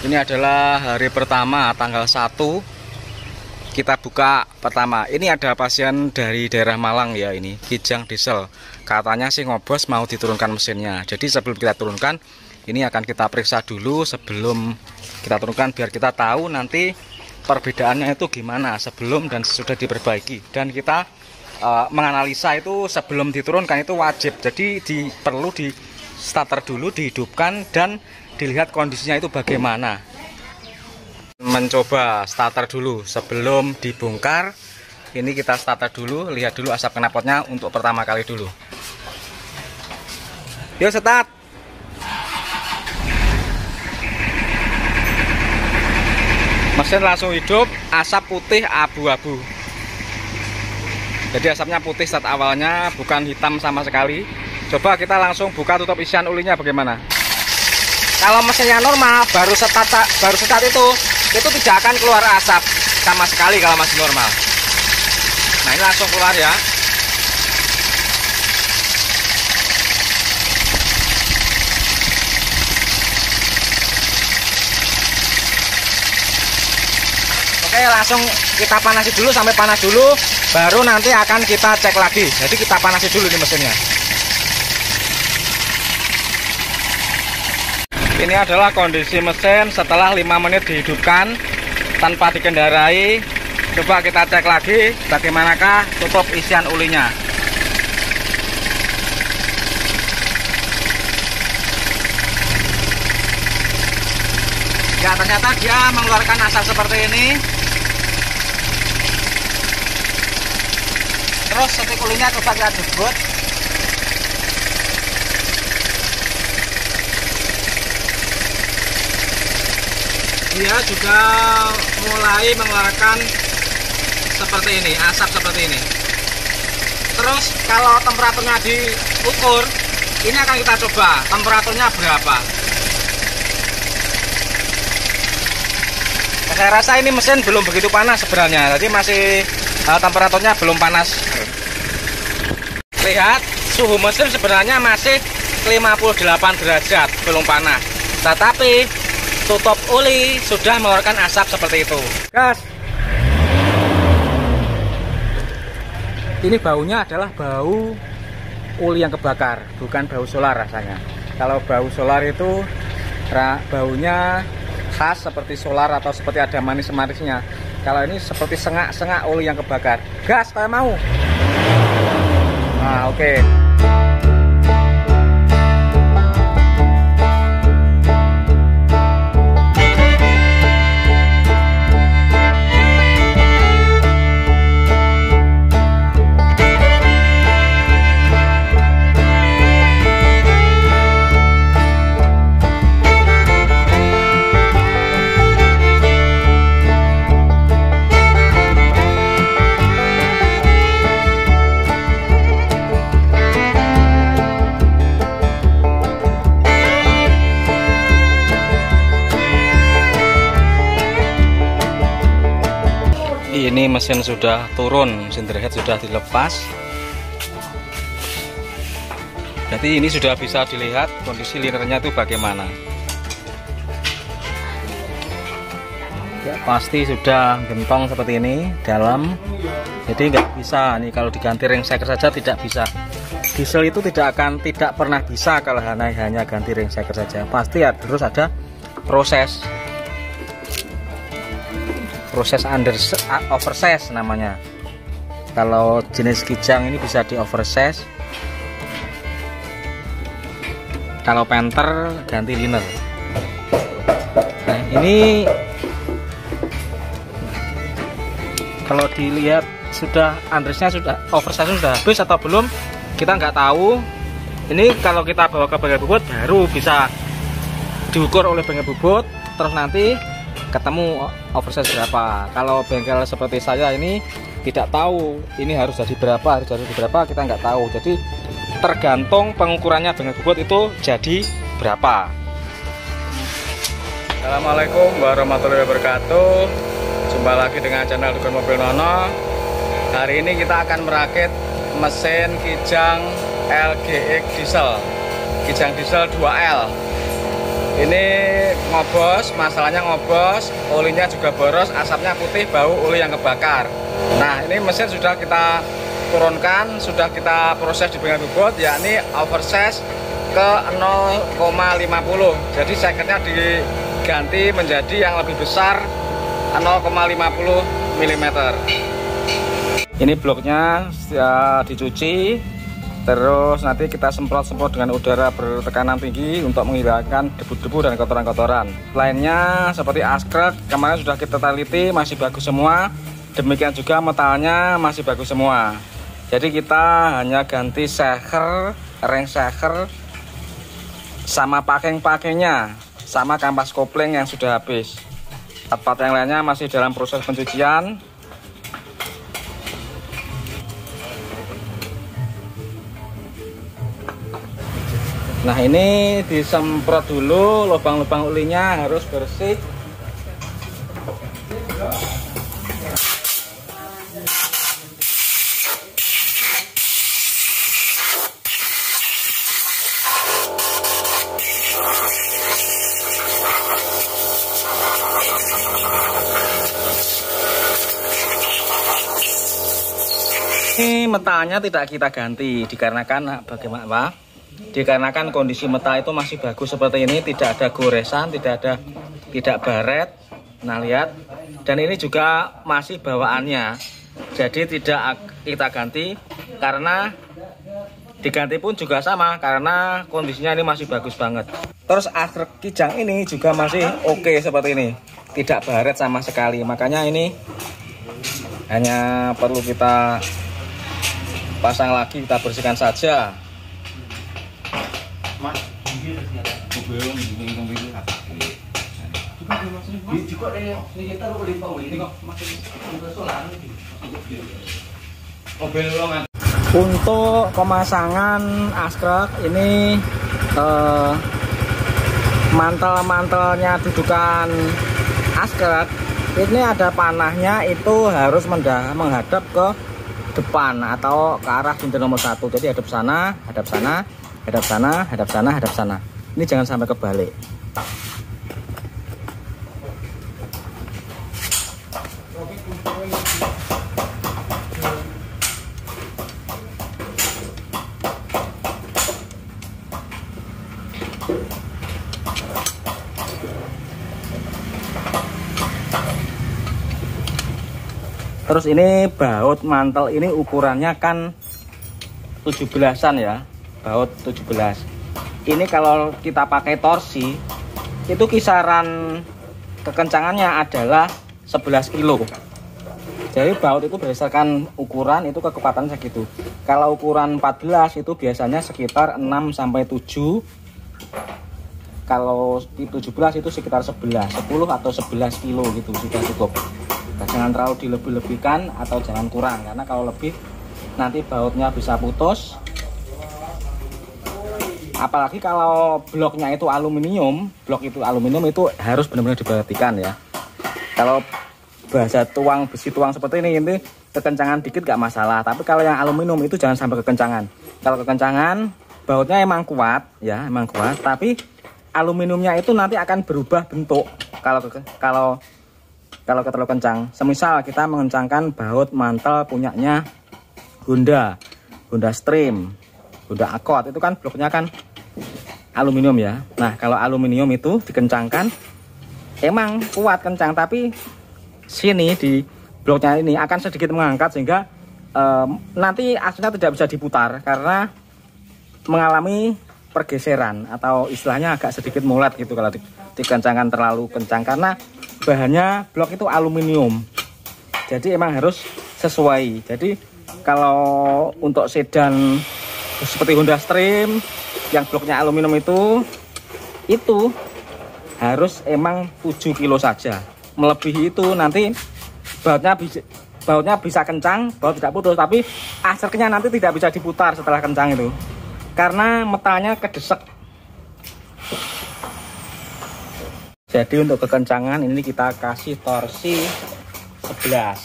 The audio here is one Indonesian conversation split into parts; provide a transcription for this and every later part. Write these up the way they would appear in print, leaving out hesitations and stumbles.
Ini adalah hari pertama, tanggal 1 kita buka pertama. Ini ada pasien dari daerah Malang ya, ini Kijang diesel. Katanya sih ngobos mau diturunkan mesinnya. Jadi sebelum kita turunkan, ini akan kita periksa dulu sebelum kita turunkan biar kita tahu nanti perbedaannya itu gimana sebelum dan sesudah diperbaiki. Dan kita menganalisa itu sebelum diturunkan itu wajib. Jadi perlu di starter dulu, dihidupkan dan dilihat kondisinya itu bagaimana. Mencoba starter dulu sebelum dibongkar. Ini kita starter dulu, lihat dulu asap knalpotnya untuk pertama kali dulu. Yuk start. Mesin langsung hidup, asap putih abu-abu. Jadi asapnya putih saat awalnya, bukan hitam sama sekali. Coba kita langsung buka tutup isian ulinya bagaimana. Kalau mesinnya normal, baru start itu tidak akan keluar asap sama sekali kalau masih normal. Nah ini langsung keluar ya. Oke, langsung kita panasi dulu sampai panas dulu, baru nanti akan kita cek lagi. Jadi kita panasi dulu nih mesinnya. Ini adalah kondisi mesin setelah 5 menit dihidupkan tanpa dikendarai. Coba kita cek lagi bagaimanakah tutup isian ulinya. Ya, ternyata dia mengeluarkan asap seperti ini. Terus setik ulinya coba kita jebut. Dia juga mulai mengeluarkan seperti ini, asap seperti ini. Terus kalau temperaturnya diukur, ini akan kita coba temperaturnya berapa. Saya rasa ini mesin belum begitu panas sebenarnya, jadi masih temperaturnya belum panas. Lihat, suhu mesin sebenarnya masih 58 derajat, belum panas. Tetapi tutup uli sudah mengeluarkan asap seperti itu. Gas. Ini baunya adalah bau uli yang kebakar, bukan bau solar rasanya. Kalau bau solar itu baunya khas seperti solar atau seperti ada manis-manisnya. Kalau ini seperti sengak-sengak uli yang kebakar. Gas kalau mau. Nah, oke. Ini mesin sudah turun, mesin dryhead sudah dilepas. Jadi ini sudah bisa dilihat kondisi linernya itu bagaimana. Ya, pasti sudah gentong seperti ini dalam. Jadi nggak bisa nih kalau diganti ring shaker saja, tidak bisa. Diesel itu tidak pernah bisa kalau hanya ganti ring shaker saja. Pasti terus ada proses oversize namanya. Kalau jenis Kijang ini bisa di oversize. Kalau Panther ganti liner. Nah ini kalau dilihat sudah undersnya sudah oversize sudah habis atau belum, kita nggak tahu. Ini kalau kita bawa ke bengkel bubut baru bisa diukur oleh bengkel bubut, terus nanti ketemu oversize berapa. Kalau bengkel seperti saya ini tidak tahu ini harus jadi berapa, kita nggak tahu. Jadi tergantung pengukurannya bengkel bubut itu jadi berapa. Assalamualaikum warahmatullahi wabarakatuh. Jumpa lagi dengan channel Dukun Mobil Nono. Hari ini kita akan merakit mesin Kijang LGX diesel, Kijang diesel 2L. Ini ngobos, masalahnya ngobos, olinya juga boros, asapnya putih, bau oli yang kebakar. Nah, ini mesin sudah kita turunkan, sudah kita proses di bengkel bobot, yakni oversize ke 0,50. Jadi seketnya diganti menjadi yang lebih besar, 0,50 mm. Ini bloknya ya, dicuci, terus nanti kita semprot-semprot dengan udara bertekanan tinggi untuk menghilangkan debu-debu dan kotoran-kotoran. Lainnya seperti askrek kemarin sudah kita teliti, masih bagus semua. Demikian juga metalnya masih bagus semua. Jadi kita hanya ganti seher, ring seher, sama packing-packingnya, sama kampas kopling yang sudah habis. Part yang lainnya masih dalam proses pencucian. Nah, ini disemprot dulu, lubang-lubang olinya harus bersih. Ini metalnya tidak kita ganti dikarenakan bagaimana Pak? Dikarenakan kondisi metal itu masih bagus seperti ini, tidak ada goresan, tidak baret. Nah, lihat. Dan ini juga masih bawaannya. Jadi tidak kita ganti karena diganti pun juga sama karena kondisinya ini masih bagus banget. Terus askrek kijang ini juga masih oke seperti ini. Tidak baret sama sekali. Makanya ini hanya perlu kita pasang lagi, kita bersihkan saja. Untuk pemasangan askrek ini mantel-mantelnya dudukan askrek ini ada panahnya, itu harus menghadap ke depan atau ke arah pintu nomor 1. Jadi hadap sana, hadap sana, hadap sana, hadap sana, hadap sana. Ini jangan sampai kebalik. Terus ini baut mantel ini ukurannya kan 17-an ya, baut 17. Ini kalau kita pakai torsi itu kisaran kekencangannya adalah 11 kilo. Jadi baut itu berdasarkan ukuran itu kekuatannya segitu. Kalau ukuran 14 itu biasanya sekitar 6 sampai 7. Kalau 17 itu sekitar 11 atau 11 kilo gitu sudah cukup. Nah, jangan terlalu dilebih-lebihkan atau jangan kurang, karena kalau lebih nanti bautnya bisa putus. Apalagi kalau bloknya itu aluminium, blok itu aluminium itu harus benar-benar diperhatikan ya. Kalau bahasa tuang besi tuang seperti ini kekencangan dikit gak masalah, tapi kalau yang aluminium itu jangan sampai kekencangan. Kalau kekencangan bautnya emang kuat ya, emang kuat, tapi aluminiumnya itu nanti akan berubah bentuk kalau terlalu kencang. Semisal kita mengencangkan baut mantel punyanya Honda Stream, Honda Accord, itu kan bloknya kan aluminium ya. Nah, kalau aluminium itu dikencangkan emang kuat kencang, tapi sini di bloknya ini akan sedikit mengangkat sehingga nanti aslinya tidak bisa diputar karena mengalami pergeseran atau istilahnya agak sedikit mulet gitu kalau dikencangkan terlalu kencang, karena bahannya blok itu aluminium. Jadi emang harus sesuai. Jadi kalau untuk sedan seperti Honda Stream yang bloknya aluminium itu harus emang 7 kilo saja. Melebihi itu nanti bautnya bisa kencang, baut tidak putus, tapi asreknya nanti tidak bisa diputar setelah kencang itu karena metalnya kedesek. Jadi untuk kekencangan ini kita kasih torsi 11.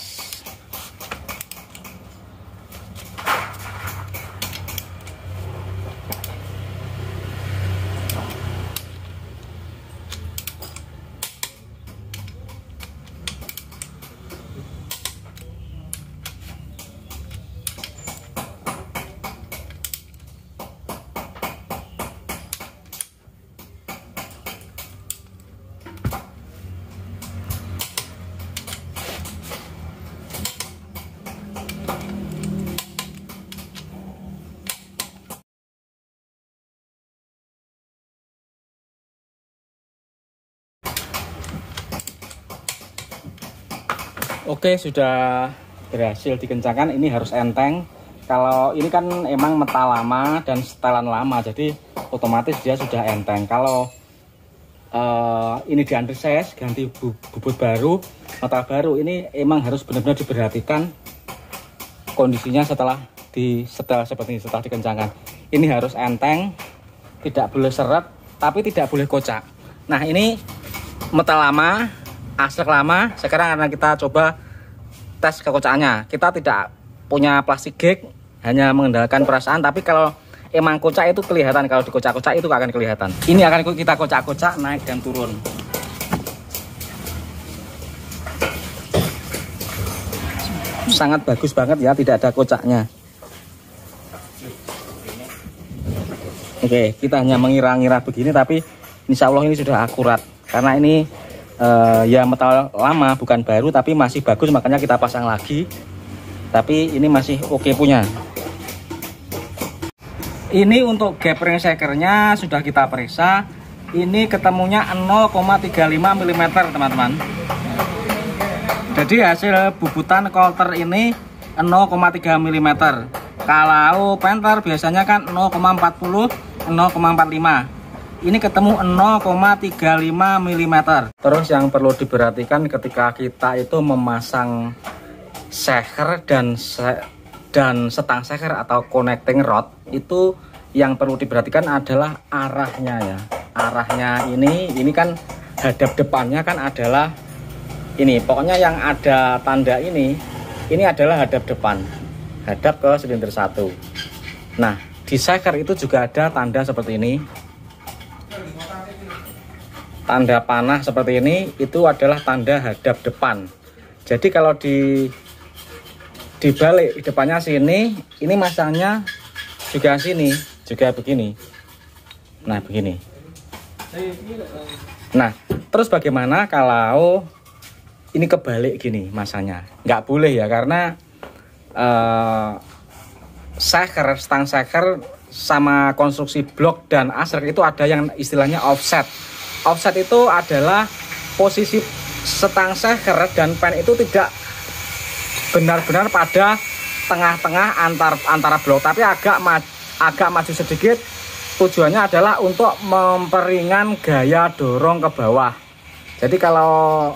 Oke, sudah berhasil dikencangkan. Ini harus enteng. Kalau ini kan emang metal lama dan setelan lama, jadi otomatis dia sudah enteng. Kalau ini di undersize, ganti bubut baru, metal baru, ini emang harus benar-benar diperhatikan kondisinya setelah disetel seperti ini, setelah dikencangkan. Ini harus enteng, tidak boleh seret, tapi tidak boleh kocak. Nah, ini metal lama, aslek lama. Sekarang akan kita coba tes kekocakannya. Kita tidak punya plastik gag, hanya mengandalkan perasaan, tapi kalau emang kocak itu kelihatan, kalau dikocak-kocak itu akan kelihatan. Ini akan kita kocak-kocak, naik dan turun. Sangat bagus banget ya, tidak ada kocaknya. Oke, kita hanya mengira-ngira begini, tapi insya Allah ini sudah akurat. Karena ini ya metal lama, bukan baru, tapi masih bagus, makanya kita pasang lagi. Tapi ini masih oke punya. Ini untuk gap ring shakernya sudah kita periksa. Ini ketemunya 0,35 mm teman-teman. Jadi hasil bubutan coulter ini 0,3 mm. Kalau Panther biasanya kan 0,40, 0,45. Ini ketemu 0,35 mm. Terus yang perlu diperhatikan ketika kita itu memasang shaker dan setang shaker atau connecting rod, itu yang perlu diperhatikan adalah arahnya ya. Arahnya ini kan hadap depannya kan adalah ini. Pokoknya yang ada tanda ini adalah hadap depan. Hadap ke silinder 1. Nah, di shaker itu juga ada tanda seperti ini. Tanda panah seperti ini itu adalah tanda hadap depan. Jadi kalau dibalik depannya sini, ini masangnya juga sini, juga begini. Nah, begini. Nah, terus bagaimana kalau ini kebalik gini masanya? Nggak boleh ya, karena shaker, stang shaker sama konstruksi blok dan aslek itu ada yang istilahnya offset. Offset itu adalah posisi setang shaker dan pen itu tidak benar-benar pada tengah-tengah antara blok, tapi agak maju sedikit. Tujuannya adalah untuk memperingan gaya dorong ke bawah. Jadi kalau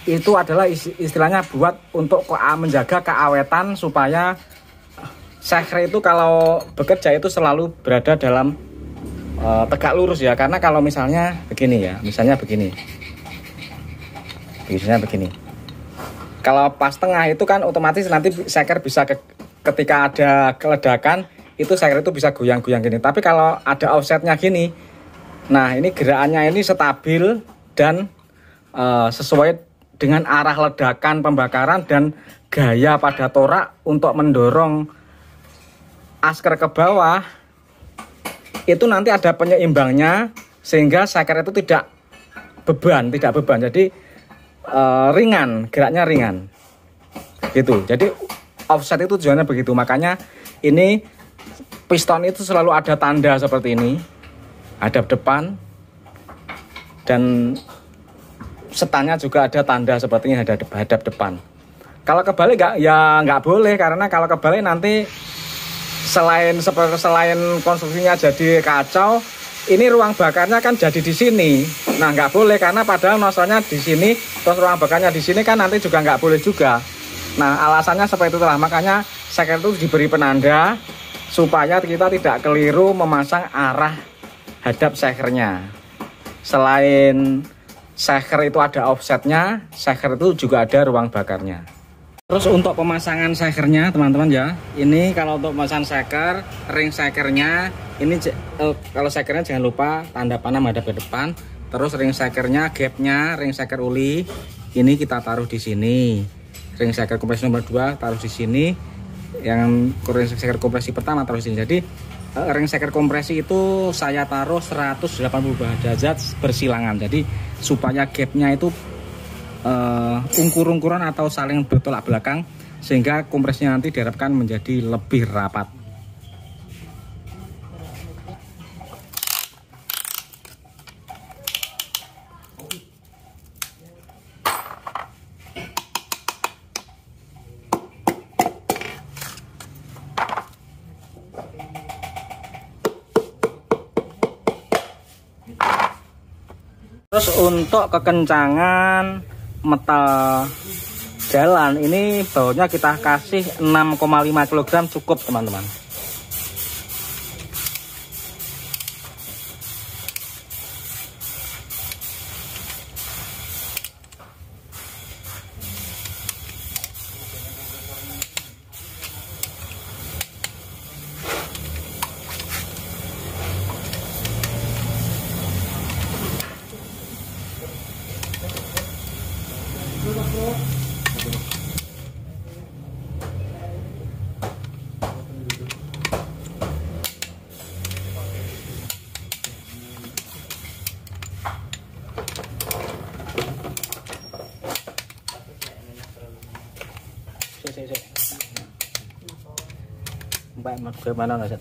itu adalah istilahnya buat untuk menjaga keawetan, supaya shaker itu kalau bekerja itu selalu berada dalam tegak lurus ya. Karena kalau misalnya begini ya, misalnya begini, kalau pas tengah itu kan otomatis nanti shaker bisa ketika ada keledakan itu shaker itu bisa goyang-goyang gini. Tapi kalau ada offsetnya gini, nah ini gerakannya ini stabil dan sesuai dengan arah ledakan pembakaran dan gaya pada torak untuk mendorong asker ke bawah. Itu nanti ada penyeimbangnya sehingga shaker itu tidak beban. Jadi ringan, geraknya ringan. Gitu. Jadi offset itu tujuannya begitu. Makanya ini piston itu selalu ada tanda seperti ini, hadap depan, dan setangnya juga ada tanda seperti ini, hadap depan. Kalau kebalik nggak boleh, karena kalau kebalik nanti selain konstruksinya jadi kacau, ini ruang bakarnya kan jadi di sini. Nah, nggak boleh, karena padahal nozzle-nya di sini, terus ruang bakarnya di sini kan nanti juga nggak boleh juga. Nah, alasannya seperti itulah, makanya shaker itu diberi penanda supaya kita tidak keliru memasang arah hadap shakernya. Selain shaker itu ada offsetnya, shaker itu juga ada ruang bakarnya. Terus untuk pemasangan shakernya teman-teman ya, ini kalau untuk pemasangan shaker, ring shakernya ini kalau shakernya jangan lupa tanda panah menghadap ke depan. Terus ring shakernya, gapnya, ring shaker uli ini kita taruh di sini. Ring shaker kompresi nomor 2 taruh di sini. Yang ring shaker kompresi pertama taruh di sini. Jadi ring shaker kompresi itu saya taruh 180 derajat bersilangan. Jadi supaya gapnya itu ungkur-ungkuran atau saling bertolak belakang, sehingga kompresinya nanti diharapkan menjadi lebih rapat. Terus untuk kekencangan metal jalan ini bautnya kita kasih 6,5 kg cukup teman-teman. Mbak bagaimana nggak sih?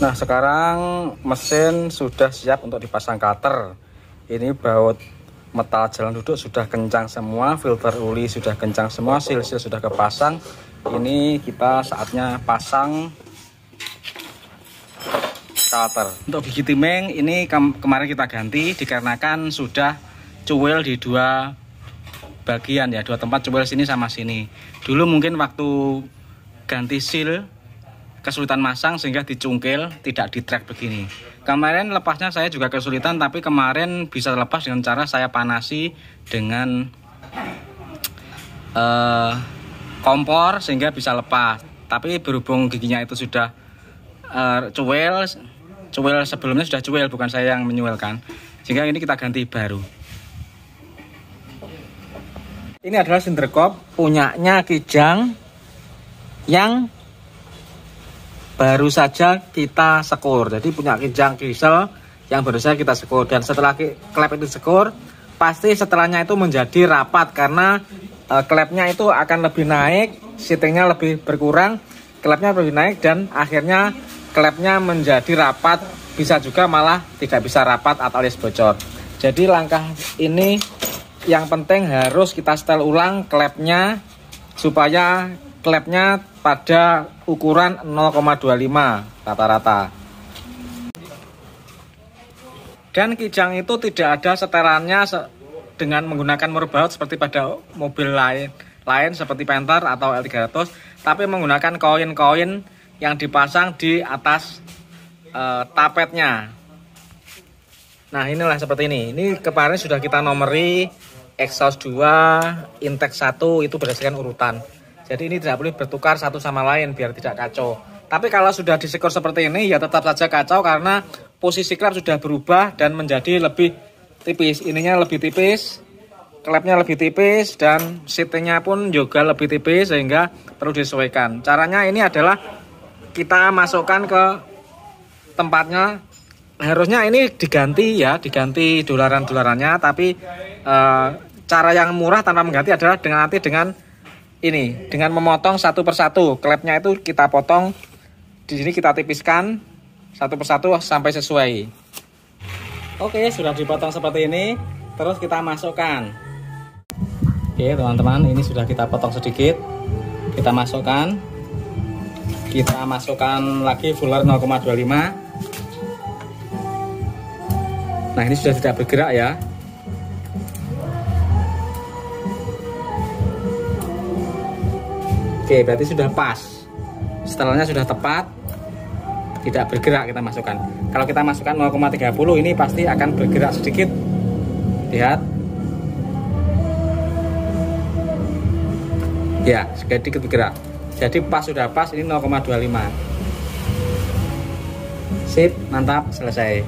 Nah, sekarang mesin sudah siap untuk dipasang cutter. Ini baut metal jalan duduk sudah kencang semua, filter uli sudah kencang semua, seal-seal sudah kepasang. Ini kita saatnya pasang cutter. Untuk gigi timing ini kemarin kita ganti dikarenakan sudah cuil di dua bagian ya, dua tempat cuil sini sama sini. Dulu mungkin waktu ganti seal kesulitan masang sehingga dicungkil, tidak di track begini. Kemarin lepasnya saya juga kesulitan, tapi kemarin bisa lepas dengan cara saya panasi dengan kompor sehingga bisa lepas. Tapi berhubung giginya itu sudah cuil sebelumnya sudah cuil, bukan saya yang menyuilkan, sehingga ini kita ganti baru. Ini adalah cinder kop punyanya Kijang yang baru saja kita sekur. Jadi punya Kijang diesel yang baru saja kita sekur. Dan setelah klep itu sekur, pasti setelahnya itu menjadi rapat karena klepnya itu akan lebih naik, seatingnya lebih berkurang, klepnya lebih naik, dan akhirnya klepnya menjadi rapat. Bisa juga malah tidak bisa rapat atau alias bocor. Jadi langkah ini yang penting harus kita setel ulang klepnya supaya klepnya pada ukuran 0,25 rata-rata. Dan Kijang itu tidak ada setelannya dengan menggunakan mur baut seperti pada mobil lain seperti Panther atau L300, tapi menggunakan koin-koin yang dipasang di atas tapetnya. Nah, inilah seperti ini. Ini kemarin sudah kita nomori exhaust 2, intake 1 itu berdasarkan urutan. Jadi ini tidak boleh bertukar satu sama lain biar tidak kacau. Tapi kalau sudah disekor seperti ini ya tetap saja kacau karena posisi klep sudah berubah dan menjadi lebih tipis. Ininya lebih tipis, klepnya lebih tipis, dan seatingnya pun juga lebih tipis sehingga perlu disesuaikan. Caranya ini adalah kita masukkan ke tempatnya. Harusnya ini diganti ya, diganti dolaran-dolarannya, tapi cara yang murah tanpa mengganti adalah dengan ini, dengan memotong satu persatu. Klepnya itu kita potong, di sini kita tipiskan satu persatu sampai sesuai. Oke, sudah dipotong seperti ini. Terus kita masukkan. Oke teman-teman, ini sudah kita potong sedikit. Kita masukkan. Kita masukkan lagi fuller 0,25. Nah, ini sudah tidak bergerak ya. Oke, berarti sudah pas. Setelahnya sudah tepat, tidak bergerak kita masukkan. Kalau kita masukkan 0,30 ini pasti akan bergerak sedikit. Lihat. Ya, sedikit bergerak. Jadi pas, sudah pas, ini 0,25. Sip, mantap, selesai.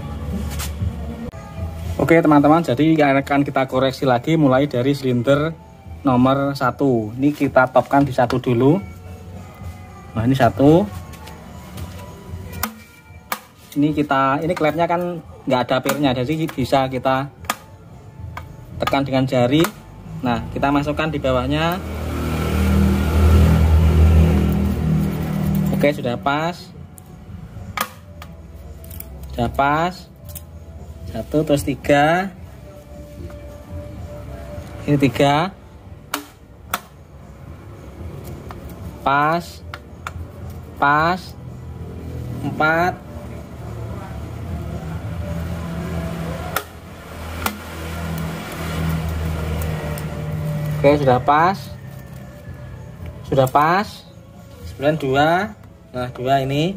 Oke teman-teman, jadi akan kita koreksi lagi mulai dari silinder nomor 1. Ini kita topkan di 1 dulu. Nah, ini 1. Ini klepnya kan nggak ada pirnya, jadi bisa kita tekan dengan jari. Nah, kita masukkan di bawahnya. Oke, sudah pas. Sudah pas. 1 terus 3. Ini 3. Pas. Pas. 4. Oke, sudah pas. Sudah pas. 92. Nah, 2 ini.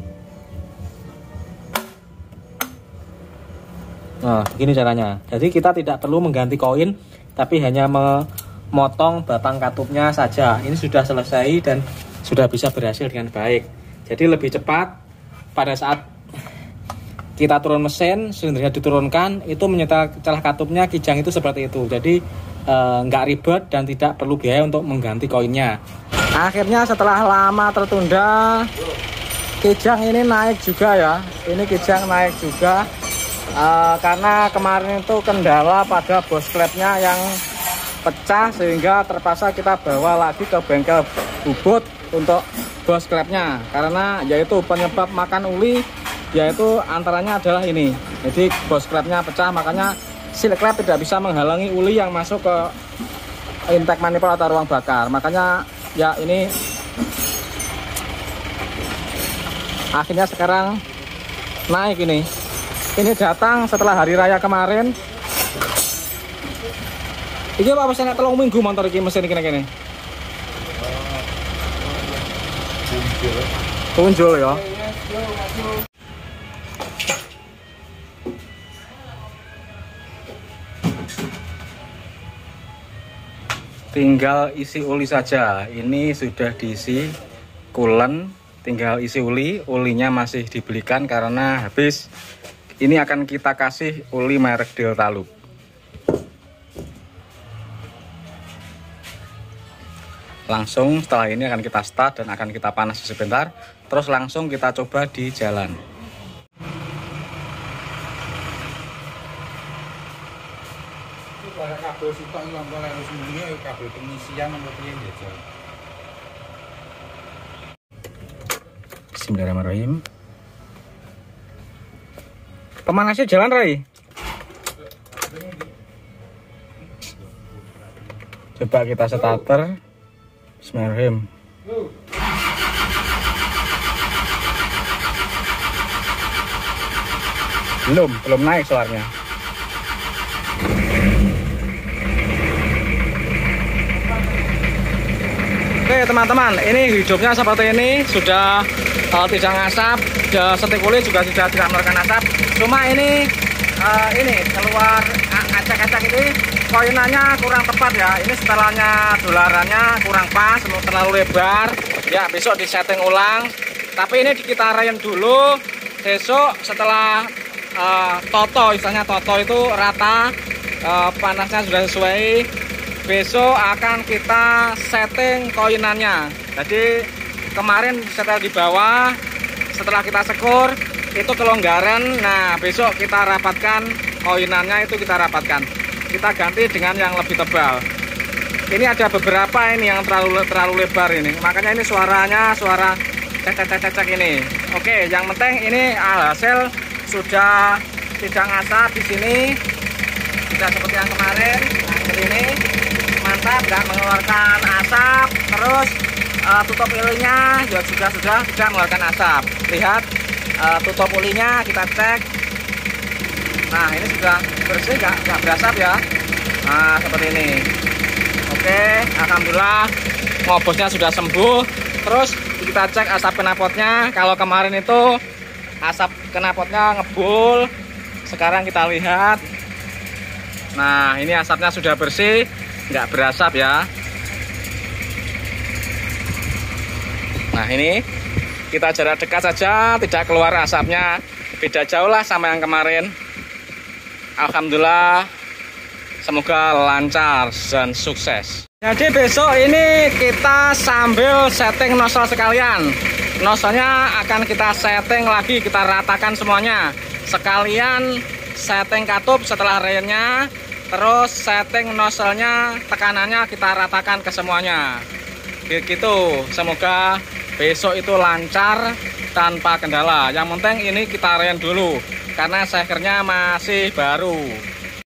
Nah, begini caranya. Jadi kita tidak perlu mengganti koin, tapi hanya memotong batang katupnya saja. Ini sudah selesai dan sudah bisa berhasil dengan baik. Jadi lebih cepat pada saat kita turun mesin, silindernya diturunkan, itu menyetel celah katupnya kijang itu seperti itu. Jadi nggak ribet dan tidak perlu biaya untuk mengganti koinnya. Akhirnya setelah lama tertunda, kijang ini naik juga ya. Ini kijang naik juga karena kemarin itu kendala pada bos klepnya yang pecah, sehingga terpaksa kita bawa lagi ke bengkel bubut untuk bos klepnya, karena yaitu penyebab makan uli, yaitu antaranya adalah ini. Jadi bos klepnya pecah, makanya seal klep tidak bisa menghalangi uli yang masuk ke intake manifold atau ruang bakar. Makanya ya ini akhirnya sekarang naik ini. Ini datang setelah hari raya kemarin. Iki apa pesan 3 minggu motor iki mesin kene-kene. Tunjul ya. Tinggal isi uli saja. Ini sudah diisi coolant, tinggal isi uli. Ulinya masih dibelikan karena habis. Ini akan kita kasih uli merek Delta Loop. Langsung setelah ini akan kita start dan akan kita panas sebentar. Terus langsung kita coba di jalan. Kabel sitok iki wong harus muni kabel pengisian nomor piye ya. Bismillahirrahmanirrahim. Pemanasnya jalan, Rai. Coba kita starter. Bismillahirrahmanirrahim. Belum naik suaranya. Oke teman-teman, ini hidupnya seperti ini, sudah tidak ngasap, setik uli juga sudah tidak mengeluarkan asap. Cuma ini keluar acak-acak ini, koinannya kurang tepat ya. Ini setelannya dolarannya kurang pas, terlalu lebar. Ya besok disetting ulang. Tapi ini kita rayon dulu. Besok setelah istilahnya toto itu rata, panasnya sudah sesuai. Besok akan kita setting koinannya. Jadi kemarin setel di bawah, setelah kita sekur itu kelonggaran. Nah besok kita rapatkan koinannya, itu kita rapatkan. Kita ganti dengan yang lebih tebal. Ini ada beberapa ini yang terlalu lebar ini. Makanya ini suaranya suara cecek ini. Oke, yang penting ini alhasil sudah tidak ngasap di sini. Tidak seperti yang kemarin. Nah, seperti ini. Mantap, nggak mengeluarkan asap. Terus tutup ulinya juga sudah tidak mengeluarkan asap. Lihat tutup ulinya, kita cek. Nah ini sudah bersih, nggak berasap ya. Nah seperti ini. Oke, alhamdulillah ngobosnya sudah sembuh. Terus kita cek asap knalpotnya. Kalau kemarin itu asap knalpotnya ngebul, sekarang kita lihat. Nah ini asapnya sudah bersih, nggak berasap ya. Nah ini kita jarak dekat saja, tidak keluar asapnya. Beda jauh lah sama yang kemarin. Alhamdulillah, semoga lancar dan sukses. Jadi besok ini kita sambil setting nozzle sekalian. Nozzle-nya akan kita setting lagi, kita ratakan semuanya. Sekalian setting katup setelah rayonnya. Terus setting nozzle-nya, tekanannya kita ratakan ke semuanya. Begitu, semoga besok itu lancar tanpa kendala. Yang penting ini kita rem dulu karena sekernya masih baru.